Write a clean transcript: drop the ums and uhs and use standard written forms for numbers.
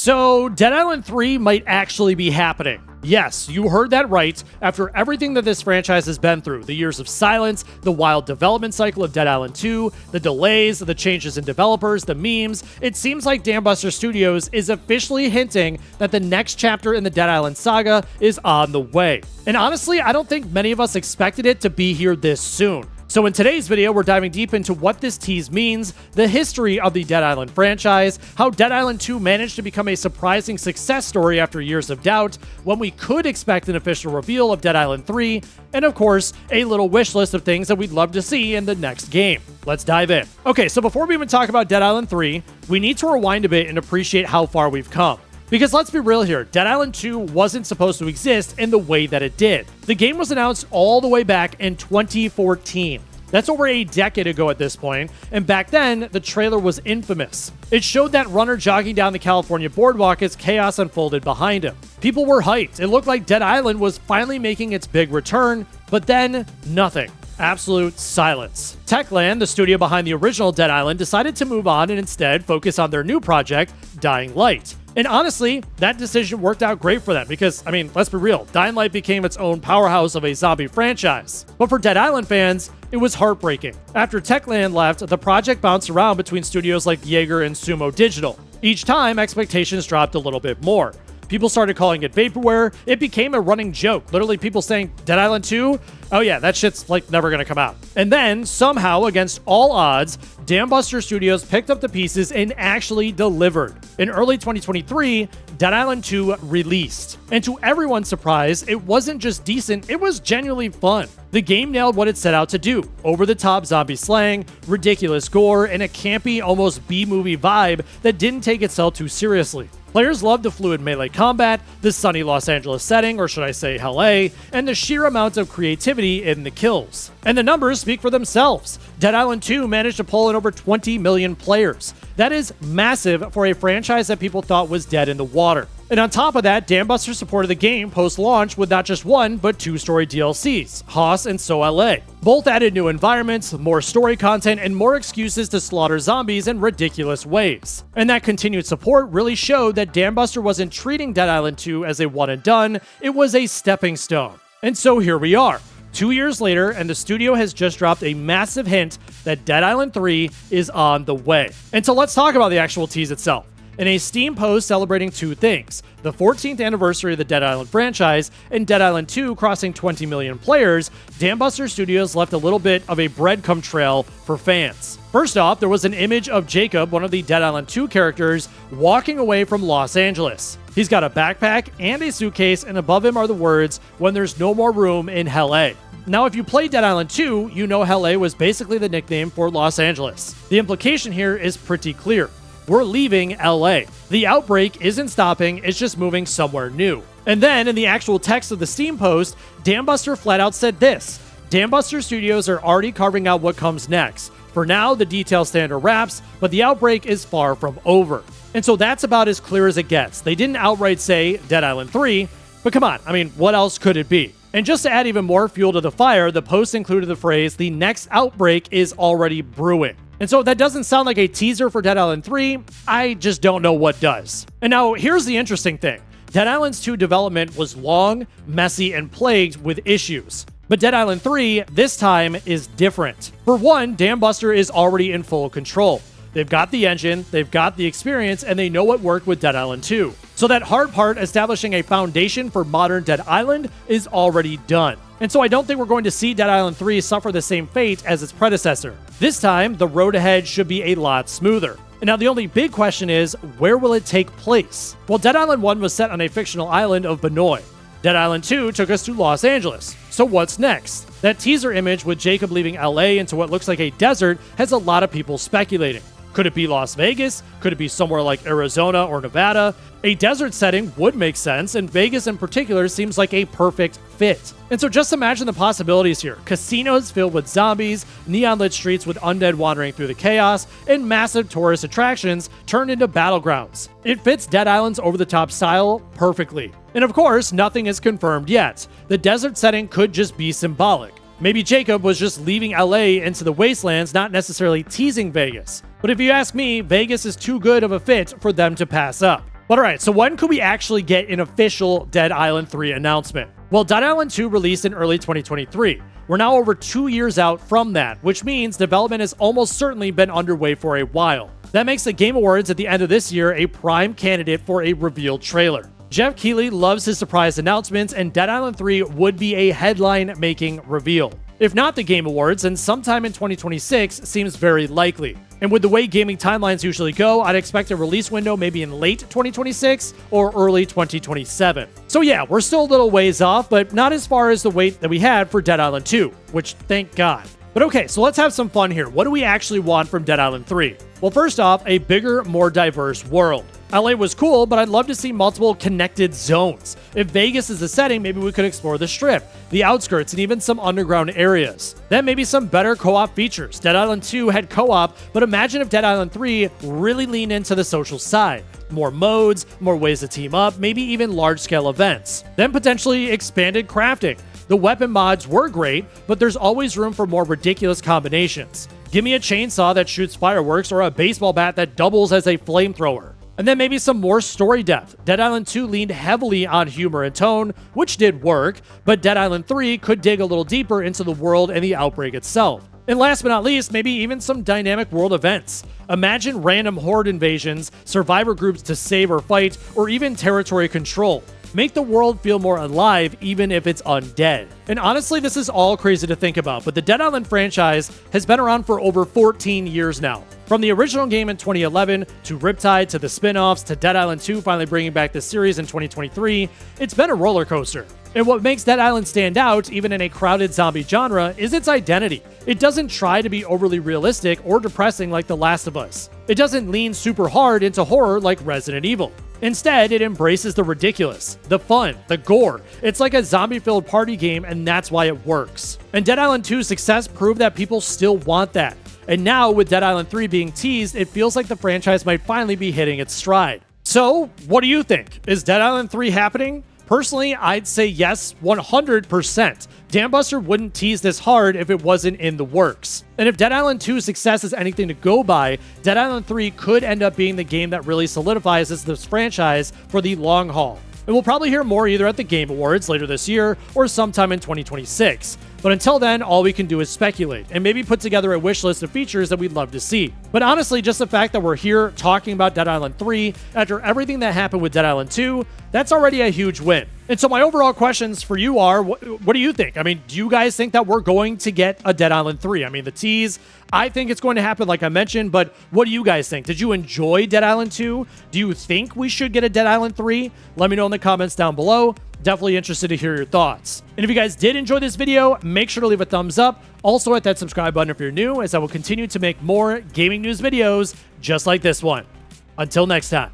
So, Dead Island 3 might actually be happening. Yes, you heard that right. After everything that this franchise has been through, the years of silence, the wild development cycle of Dead Island 2, the delays, the changes in developers, the memes, it seems like Dambuster Studios is officially hinting that the next chapter in the Dead Island saga is on the way. And honestly, I don't think many of us expected it to be here this soon. So in today's video, we're diving deep into what this tease means, the history of the Dead Island franchise, how Dead Island 2 managed to become a surprising success story after years of doubt, when we could expect an official reveal of Dead Island 3, and of course, a little wish list of things that we'd love to see in the next game. Let's dive in. Okay, so before we even talk about Dead Island 3, we need to rewind a bit and appreciate how far we've come. Because let's be real here, Dead Island 2 wasn't supposed to exist in the way that it did. The game was announced all the way back in 2014. That's over a decade ago at this point, and back then, the trailer was infamous. It showed that runner jogging down the California boardwalk as chaos unfolded behind him. People were hyped. It looked like Dead Island was finally making its big return, but then nothing. Absolute silence. Techland, the studio behind the original Dead Island, decided to move on and instead focus on their new project, Dying Light. And honestly, that decision worked out great for them because, I mean, let's be real, Dying Light became its own powerhouse of a zombie franchise. But for Dead Island fans, it was heartbreaking. After Techland left, the project bounced around between studios like Jaeger and Sumo Digital. Each time, expectations dropped a little bit more. People started calling it vaporware. It became a running joke. Literally people saying, Dead Island 2? Oh yeah, that shit's like never gonna come out. And then, somehow, against all odds, Dambuster Studios picked up the pieces and actually delivered. In early 2023, Dead Island 2 released. And to everyone's surprise, it wasn't just decent, it was genuinely fun. The game nailed what it set out to do. Over-the-top zombie slang, ridiculous gore, and a campy, almost B-movie vibe that didn't take itself too seriously. Players loved the fluid melee combat, the sunny Los Angeles setting, or should I say LA, and the sheer amount of creativity in the kills. And the numbers speak for themselves. Dead Island 2 managed to pull in over 20 million players. That is massive for a franchise that people thought was dead in the water. And on top of that, Dambuster supported the game post-launch with not just one, but two story DLCs, Haas and So LA. Both added new environments, more story content, and more excuses to slaughter zombies in ridiculous ways. And that continued support really showed that Dambuster wasn't treating Dead Island 2 as a one and done, it was a stepping stone. And so here we are. 2 years later, and the studio has just dropped a massive hint that Dead Island 3 is on the way. And so let's talk about the actual tease itself. In a Steam post celebrating two things, the 14th anniversary of the Dead Island franchise and Dead Island 2 crossing 20 million players, Dambuster Studios left a little bit of a breadcrumb trail for fans. First off, there was an image of Jacob, one of the Dead Island 2 characters, walking away from Los Angeles. He's got a backpack and a suitcase, and above him are the words, "When there's no more room in Hell A." Now, if you played Dead Island 2, you know Hell A was basically the nickname for Los Angeles. The implication here is pretty clear. We're leaving LA. The outbreak isn't stopping, it's just moving somewhere new. And then, in the actual text of the Steam post, Dambuster flat out said this: Dambuster Studios are already carving out what comes next. For now, the details stand under wraps, but the outbreak is far from over. And so that's about as clear as it gets. They didn't outright say Dead Island 3, but come on, I mean, what else could it be? And just to add even more fuel to the fire, the post included the phrase, "The next outbreak is already brewing." And so if that doesn't sound like a teaser for Dead Island 3, I just don't know what does. And now, here's the interesting thing. Dead Island 2 development was long, messy, and plagued with issues. But Dead Island 3, this time, is different. For one, Dambuster is already in full control. They've got the engine, they've got the experience, and they know what worked with Dead Island 2. So that hard part, establishing a foundation for modern Dead Island, is already done. And so I don't think we're going to see Dead Island 3 suffer the same fate as its predecessor. This time, the road ahead should be a lot smoother. And now the only big question is, where will it take place? Well, Dead Island 1 was set on a fictional island of Benoi. Dead Island 2 took us to Los Angeles. So what's next? That teaser image with Jacob leaving LA into what looks like a desert has a lot of people speculating. Could it be Las Vegas? Could it be somewhere like Arizona or Nevada? A desert setting would make sense, and Vegas in particular seems like a perfect fit. And so just imagine the possibilities here. Casinos filled with zombies, neon-lit streets with undead wandering through the chaos, and massive tourist attractions turned into battlegrounds. It fits Dead Island's over-the-top style perfectly. And of course, nothing is confirmed yet. The desert setting could just be symbolic. Maybe Jacob was just leaving LA into the wastelands, not necessarily teasing Vegas. But if you ask me, Vegas is too good of a fit for them to pass up. But alright, so when could we actually get an official Dead Island 3 announcement? Well, Dead Island 2 released in early 2023. We're now over 2 years out from that, which means development has almost certainly been underway for a while. That makes the Game Awards at the end of this year a prime candidate for a revealed trailer. Jeff Keighley loves his surprise announcements, and Dead Island 3 would be a headline-making reveal. If not the Game Awards, then sometime in 2026 seems very likely. And with the way gaming timelines usually go, I'd expect a release window maybe in late 2026 or early 2027. So yeah, we're still a little ways off, but not as far as the wait that we had for Dead Island 2, which thank God. But okay, so let's have some fun here. What do we actually want from Dead Island 3? Well, first off, a bigger, more diverse world. LA was cool, but I'd love to see multiple connected zones. If Vegas is the setting, maybe we could explore the Strip, the outskirts, and even some underground areas. Then maybe some better co-op features. Dead Island 2 had co-op, but imagine if Dead Island 3 really leaned into the social side. More modes, more ways to team up, maybe even large-scale events. Then potentially expanded crafting. The weapon mods were great, but there's always room for more ridiculous combinations. Give me a chainsaw that shoots fireworks or a baseball bat that doubles as a flamethrower. And then maybe some more story depth. Dead Island 2 leaned heavily on humor and tone, which did work, but Dead Island 3 could dig a little deeper into the world and the outbreak itself. And last but not least, maybe even some dynamic world events. Imagine random horde invasions, survivor groups to save or fight, or even territory control. Make the world feel more alive even if it's undead. And honestly, this is all crazy to think about, but the Dead Island franchise has been around for over 14 years now. From the original game in 2011, to Riptide, to the spin-offs, to Dead Island 2 finally bringing back the series in 2023, it's been a roller coaster. And what makes Dead Island stand out, even in a crowded zombie genre, is its identity. It doesn't try to be overly realistic or depressing like The Last of Us. It doesn't lean super hard into horror like Resident Evil. Instead, it embraces the ridiculous, the fun, the gore. It's like a zombie-filled party game, and that's why it works. And Dead Island 2's success proved that people still want that. And now, with Dead Island 3 being teased, it feels like the franchise might finally be hitting its stride. So, what do you think? Is Dead Island 3 happening? Personally, I'd say yes, 100%. Dambuster wouldn't tease this hard if it wasn't in the works. And if Dead Island 2's success is anything to go by, Dead Island 3 could end up being the game that really solidifies this franchise for the long haul. And we'll probably hear more either at the Game Awards later this year or sometime in 2026. But until then, all we can do is speculate and maybe put together a wish list of features that we'd love to see. But honestly, just the fact that we're here talking about Dead Island 3 after everything that happened with Dead Island 2, that's already a huge win. And so my overall questions for you are, what do you think? I mean, do you guys think that we're going to get a Dead Island 3? I mean, the tease, I think it's going to happen like I mentioned, but what do you guys think? Did you enjoy Dead Island 2? Do you think we should get a Dead Island 3? Let me know in the comments down below. Definitely interested to hear your thoughts. And if you guys did enjoy this video, make sure to leave a thumbs up. Also hit that subscribe button if you're new, as I will continue to make more gaming news videos just like this one. Until next time.